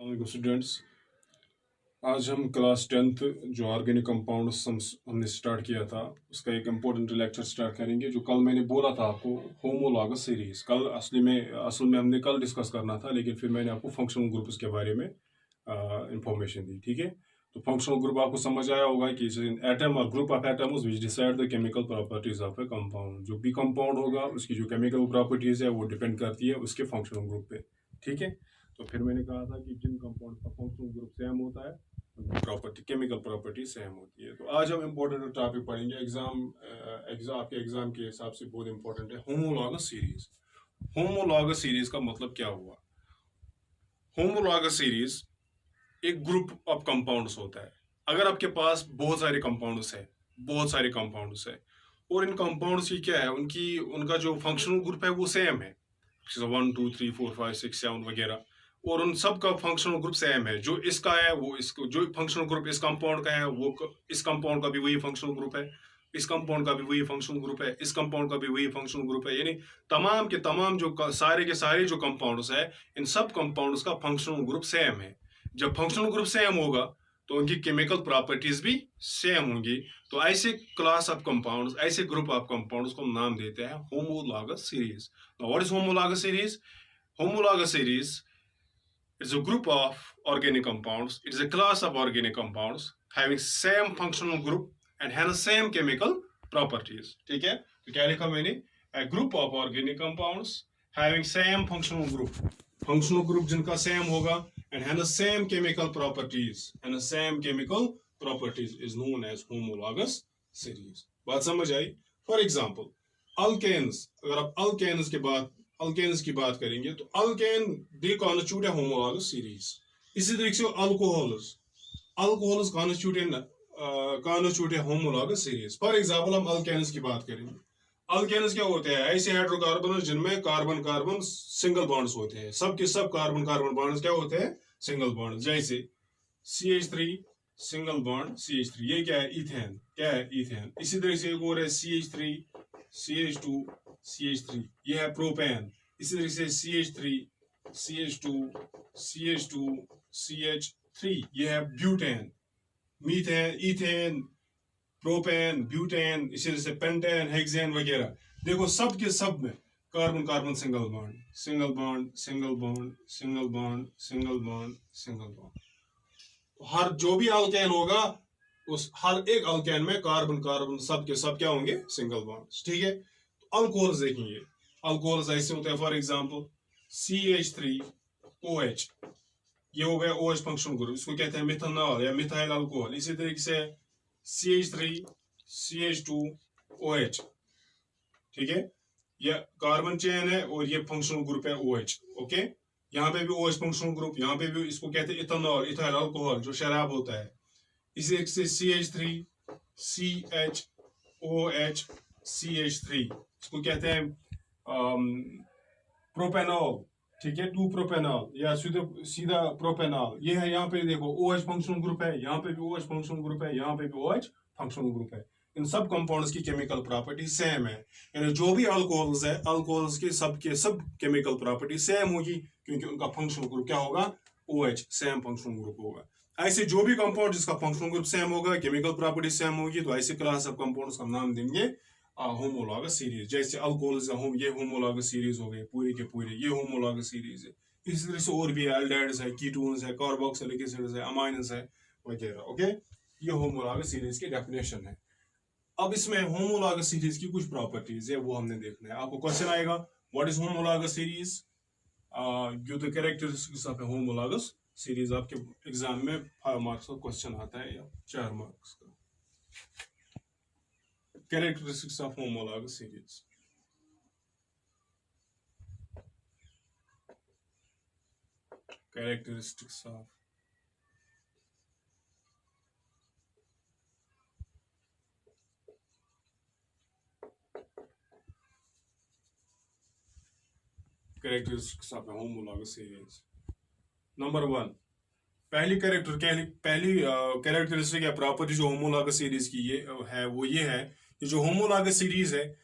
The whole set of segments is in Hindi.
स्टूडेंट्स, आज हम क्लास 10th जो ऑर्गेनिक कंपाउंड्स हमने स्टार्ट किया था उसका एक इम्पोर्टेंट लेक्चर स्टार्ट करेंगे। जो कल मैंने बोला था आपको होमोलॉगस सीरीज, कल असल में हमने कल डिस्कस करना था, लेकिन फिर मैंने आपको फंक्शनल ग्रुप्स के बारे में इंफॉर्मेशन दी। ठीक है, तो फंक्शनल ग्रुप आपको समझ आया होगा कि एटम और group of atoms which decide the chemical properties of A compound. जो भी कंपाउंड होगा उसकी जो केमिकल प्रॉपर्टीज है वो डिपेंड करती है उसके फंक्शनल ग्रुप पे। ठीक है, तो फिर मैंने कहा था कि जिन कंपाउंड का फंक्शनल ग्रुप सेम होता है प्रॉपर्टी केमिकल प्रॉपर्टी सेम होती है। तो आज हम इम्पोर्टेंट टॉपिक पढ़ेंगे, आपके एग्जाम के हिसाब से बहुत इंपॉर्टेंट है, होमोलॉगस सीरीज। होमोलॉगस सीरीज का मतलब क्या हुआ? होमोलॉगस सीरीज एक ग्रुप ऑफ कंपाउंड्स होता है। अगर आपके पास बहुत सारे कंपाउंड्स है और इन कंपाउंड्स की क्या है, उनका जो फंक्शनल ग्रुप है वो सेम है, 1 2 3 4 5 6 7 वगैरह, और उन सब का फंक्शनल ग्रुप सेम है। जो इसका है वो इसको, जो फंक्शनल ग्रुप इस कंपाउंड का है वो इस कंपाउंड का भी वही फंक्शनल ग्रुप है, इस कंपाउंड का भी वही फंक्शनल ग्रुप है, इस कंपाउंड का भी वही फंक्शनल ग्रुप है। यानी तमाम के तमाम जो सारे के सारे जो कंपाउंड्स है, इन सब कंपाउंड्स का फंक्शनल ग्रुप सेम है। जब फंक्शनल ग्रुप सेम होगा तो उनकी केमिकल प्रॉपर्टीज भी सेम होंगी। तो ऐसे क्लास ऑफ कंपाउंड्स, ऐसे ग्रुप ऑफ कंपाउंड्स को नाम देते हैं homologous series. What is homologous series? Homologous series is a group of organic compounds. It is a class of organic compounds having same functional group and hence same chemical properties. ठीक है, तो क्या लिखा मैंने? A group of organic compounds having same functional group जिनका same होगा and hence same chemical properties, and the same chemical properties is known as homologous series. बात समझ आई? For example, alkanes, अगर आप अल्केन्स की बात करेंगे तो अल्केन दे कॉन्स्टिट्यूट है होमोलॉगस सीरीज। इसी तरीके से अल्कोहल्स कॉन्स्टिट्यूट है होमोलॉगस सीरीज। फॉर एग्जांपल हम अल्केन्स की बात करेंगे। अल्केन्स क्या होते हैं? ऐसे हाइड्रोकार्बन जिनमें कार्बन कार्बन सिंगल बॉन्ड्स होते हैं। सब के सब कार्बन कार्बन बॉन्ड्स क्या होते हैं? Single bond. जैसे CH3 सिंगल बॉन्ड CH3, ये क्या है? इथेन। क्या है? इथेन। इसी तरह से एक और है CH3 CH2 CH3, ये है प्रोपेन। इसी तरह से CH3 CH2 CH2 CH3, ये है butane. Methane, ethane, propane, butane, इसी तरह से पेंटेन, हेक्सेन वगैरह। देखो सब के सब में carbon carbon single bond, single bond, single bond, single bond, single bond, single bond. हर जो भी अल्केन होगा उस हर एक अल्केन में कार्बन कार्बन सब के सब क्या होंगे? Single bond. ठीक है, अल्कोहल्स देखेंगे। अल्कोहल्स ऐसे होते हैं, फॉर एग्जांपल CH3OH, ये हो गया OH फंक्शनल ग्रुप, इसको कहते हैं मिथनॉल या मिथाइल अल्कोहल। इसी तरीके से CH3 CH2OH, ठीक है, ये कार्बन चेन है और ये फंक्शनल ग्रुप है OH। ओके, यहाँ पे भी OH फंक्शनल ग्रुप, यहाँ पे भी इसको कहते हैं इथेनॉल, इथाइल अल्कोहल जो शराब होता है। इसी तरीके से CH3 CHOH CH3, इसको कहते हैं प्रोपेनॉल। ठीक है, 2 प्रोपेनॉल या सीधा प्रोपेनॉल। ये है, यहाँ पे देखो OH फंक्शनल ग्रुप है, यहाँ पे भी OH फंक्शनल ग्रुप है, यहाँ पे भी OH फंक्शनल ग्रुप है। इन सब कंपाउंड्स की केमिकल प्रॉपर्टी सेम है। यानी जो भी अल्कोहल्स है, अल्कोहल्स के सब केमिकल प्रॉपर्टी सेम होगी, क्योंकि उनका फंक्शनल ग्रुप क्या होगा? OH, सेम फंक्शनल ग्रुप होगा। ऐसे जो भी कंपाउंड जिसका फंक्शनल ग्रुप सेम होगा, केमिकल प्रॉपर्टी सेम होगी, तो ऐसे क्लास ऑफ कंपाउंड्स का नाम देंगे होमोलॉगस सीरीज। जैसे अल्कोहल्स, ये होमोलॉगस सीरीज हो गए पूरे के पूरे, ये होमोलॉगस सीरीज है। इसी तरह से और भी एल्डिहाइड्स है, कीटोन्स है, कार्बोक्सिलिक एसिड्स है, अमाइन्स है वगैरह। ओके, ये होमोलॉगस सीरीज की डेफिनेशन है। अब इसमें होमोलॉगस सीरीज की कुछ प्रॉपर्टीज है, वो हमने देखना है। आपको क्वेश्चन आएगा, व्हाट इज होमोलॉगस सीरीज, जो the characteristics of homologous series. आपके एग्जाम में 5 मार्क्स का क्वेश्चन आता है या 4 मार्क्स का। Characteristics of homologous series. Characteristics of a homologous series. Number 1, पहली कैरेक्टरिस्टिक या प्रॉपर्टी जो होमोलॉगस सीरीज की ये है, वो ये है कि जो होमोलॉगस सीरीज है,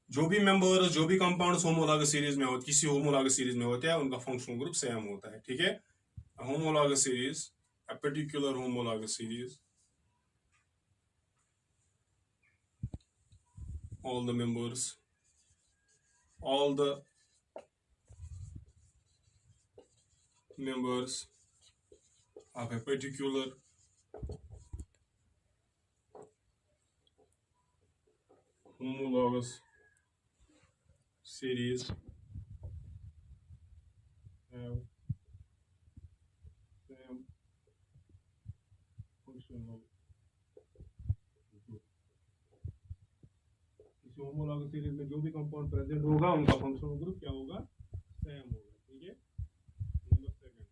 जो भी मेंबर, जो भी कंपाउंड्स होमोलॉगस सीरीज में होते, किसी होमोलॉगस सीरीज में होते हैं, उनका फंक्शनल ग्रुप सेम होता है। ठीक है, A homologous series, a particular homologous series, all the members of a particular homologous series have same functional group. इस होमोलॉगस सीरीज में जो भी कंपाउंड प्रेजेंट होगा उनका फंक्शनल ग्रुप क्या होगा, सेम होगा. ठीक है. Number second,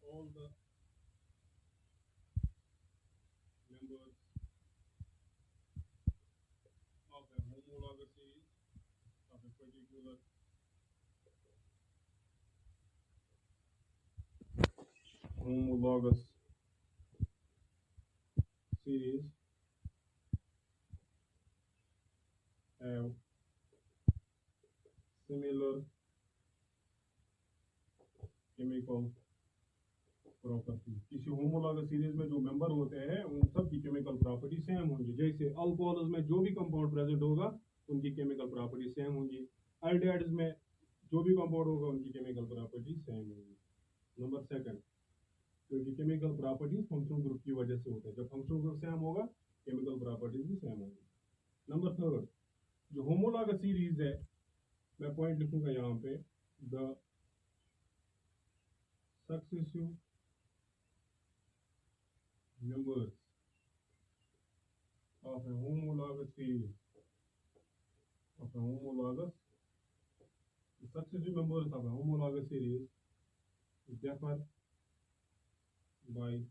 all the members of a homologous series of a particular homologous series have similar chemical properties. किसी होमोलॉगस सीरीज में जो मेंबर होते हैं उन सब की केमिकल प्रॉपर्टी सेम होंगी. जैसे अल्कोहल्स में जो भी कंपाउंड प्रेजेंट होगा उनकी केमिकल प्रॉपर्टी सेम होंगी. एल्डिहाइड्स में जो भी कंपाउंड होगा उनकी केमिकल प्रॉपर्टी सेम होंगी. नंबर सेकंड, क्योंकि केमिकल प्रॉपर्टीज फंक्शनल ग्रुप की वजह से होता है. जब फंक्शनल ग्रुप सेम होगा केमिकल प्रॉपर्टीज भी सेम होंगी. नंबर थर्ड, जो होमोलॉगस सीरीज है, मैं पॉइंट लिखूंगा यहाँ पे, the successive members of a homologous series of a homologous the successive members of a homologous series differ by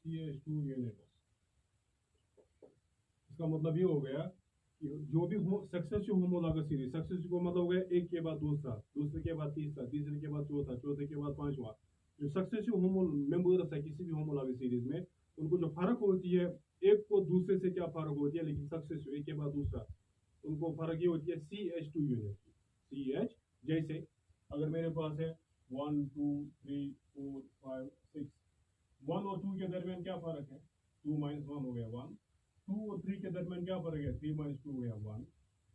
CH2 units. इसका मतलब ये हो गया कि जो भी सक्सेसिव होमोलॉगस सीरीज, सक्सेसिव को मतलब हो गया एक के बाद दूसरा, दूसरे के बाद तीसरा, तीसरे के बाद चौथा, चौथे के बाद पांचवा. जो सक्सेसिव मेंबर्स है किसी भी होमोलॉगस सीरीज में, उनको जो फर्क होती है, एक को दूसरे से क्या फर्क होती है, लेकिन सक्सेसिव एक के बाद दूसरा, उनको फर्क ये होती है CH2 यूनिट. CH, जैसे अगर मेरे पास है 1 2 3 4 5 6, 1 और 2 के दरमियान क्या फर्क है, 2 - 1 हो गया 1. 2 और 3 के दरमियान क्या फर्क है, 3 - 2 हो गया 1.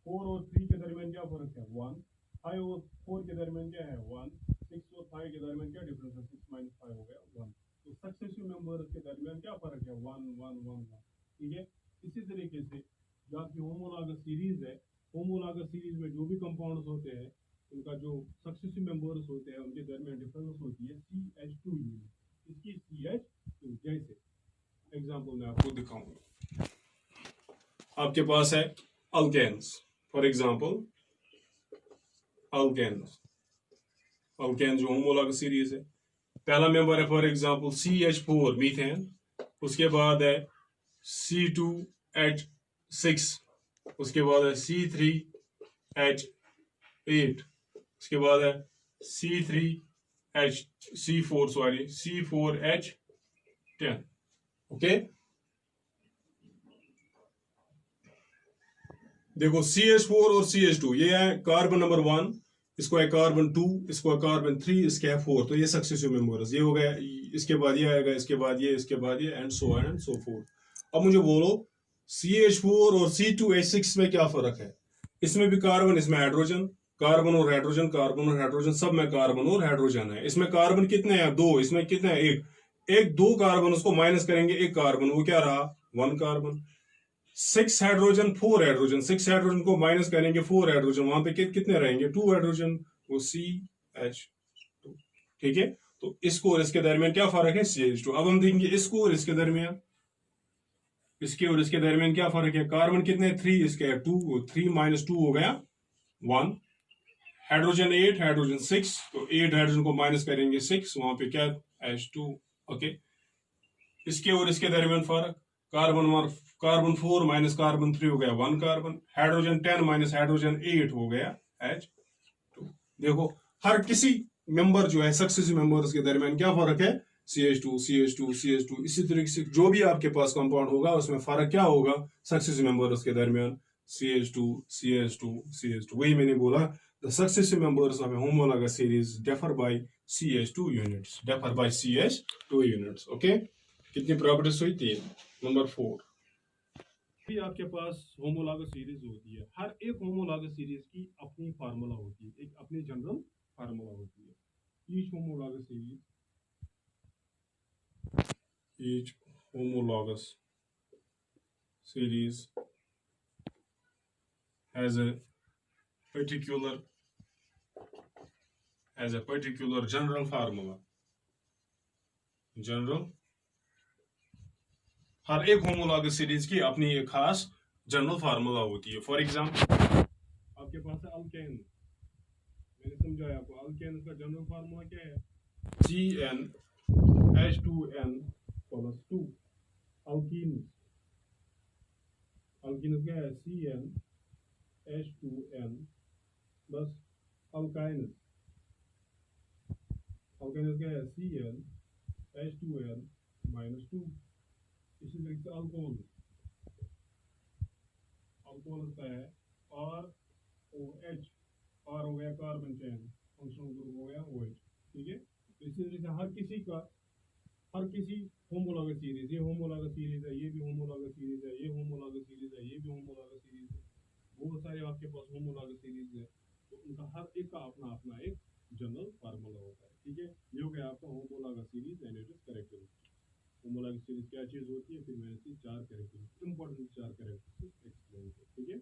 4 और 3 के दरमियान क्या फर्क है, 1. 5 और 4 के दरमियान क्या है, 1. 6 और 5 के दरमियान क्या डिफरेंस है, 6 - 5 हो गया 1. तो सक्सेसिव मेंबर्स के दरमियान क्या फर्क है, 1 1 1 1. ठीक है. इसी तरीके से जो आपकी होमोलॉगस सीरीज है, होमोलॉगस सीरीज में जो भी कंपाउंड्स होते हैं उनका जो सक्सेसिव मेंबर्स होते हैं उनके दरमियान डिफरेंस होती है CH2 यूनिट. इसकी CH2, जैसे एग्जांपल मैं आपको दिखाऊंगा. आपके पास है alkanes, for example alkanes. Alkane जो होमोलॉगस सीरीज है, पहला मेंबर है फॉर एग्जांपल CH4 मीथेन, उसके बाद है C2H6, उसके बाद है C3H8, उसके बाद है C4H10. ओके. देखो CH4 और CH2 ये है कार्बन नंबर 1, इसको है कार्बन 2, इसको है कार्बन 3, इसके है 4. तो ये सक्सेसिव मेंबर्स, ये हो गया. इसके बाद ये आएगा, इसके बाद ये, इसके बाद ये, and so on and so fourth. अब मुझे बोलो CH4 और C2H6 में क्या फर्क है. इसमें भी कार्बन, इसमें हाइड्रोजन, कार्बन और हाइड्रोजन, कार्बन और हाइड्रोजन, सब में कार्बन और हाइड्रोजन है. इसमें कार्बन कितने हैं, 2. इसमें कितने हैं, 1. 2 कार्बन, उसको माइनस करेंगे 1 कार्बन, वो क्या रहा, 1 कार्बन. 6 हाइड्रोजन 4 हाइड्रोजन, 6 हाइड्रोजन को माइनस करेंगे 4 हाइड्रोजन, वहां पे कितने रहेंगे, 2 हाइड्रोजन, वो CH2. ठीक है. तो इसको और इसके दरमियान क्या फर्क है, CH2. अब हम देखेंगे इसको और इसके दरमियान, इसके और इसके दरमियान क्या फर्क है. कार्बन कितने, 3, इसके 2, 3 - 2 हो गया 1. हाइड्रोजन 8, हाइड्रोजन 6, तो 8 हाइड्रोजन को माइनस करेंगे 6, वहां पे क्या, H2. ओके. इसके और इसके दरमियान फर्क, कार्बन 4 माइनस कार्बन 3 हो गया 1 कार्बन. हाइड्रोजन 10 माइनस हाइड्रोजन 8 हो गया H2. देखो हर किसी मेंबर जो है सक्सेसिव मेंबर्स के दरमियान क्या फर्क है, CH2 CH2 CH2. इसी तरीके से जो भी आपके पास कंपाउंड होगा उसमें फर्क क्या होगा सक्सेसिव मेंबर्स के दरमियान, CH2 CH2 CH2. वही मैंने बोला The successive members of a homologous series differ by CH2 units. Differ by CH2 units. Okay? कितनी प्रॉपर्टीज हुई? 3. नंबर 4. भी आपके पास होमोलॉगस सीरीज होती है, हर एक होमोलॉगस सीरीज की अपनी फार्मूला होती है, एक अपनी जनरल फार्मूला होती है. Each homologous series, each homologous series has a particular general formula. General, हर एक होमोलॉगस सीरीज की अपनी एक खास जनरल फार्मूला होती है. फॉर एग्जांपल आपके पास है अल्केन, मैंने समझाया आपको. अल्केन का जनरल फार्मूला क्या है? CnH2n+2. अल्कीन क्या है? CnH2n प्लस अल्काइन क्या है? CnH2n-2. इसी तरीके से अल्कोहल का है ROH. R हो गया कार्बन चेन, फंक्शनल ग्रुप हो गया OH. ठीक है. इसी तरीके से हर किसी होमोलॉगस सीरीज, ये होमोलॉगस सीरीज है, ये भी होमोलॉगस सीरीज है, ये होमोलॉगस सीरीज है, ये भी होमोलॉगस सीरीज है. बहुत सारे आपके पास होमोलॉगस सीरीज है, तो उनका हर एक का अपना अपना एक जनरल फार्मूला होता है. ठीक है. ये हो गया आपका homologous series and it is characteristic. Homologous series क्या चीज होती है, फिर मैंने इसकी 4 कैरेक्टरिस्टिक, इंपॉर्टेंट 4 कैरेक्टरिस्टिक एक्सप्लेन किया. ठीक है.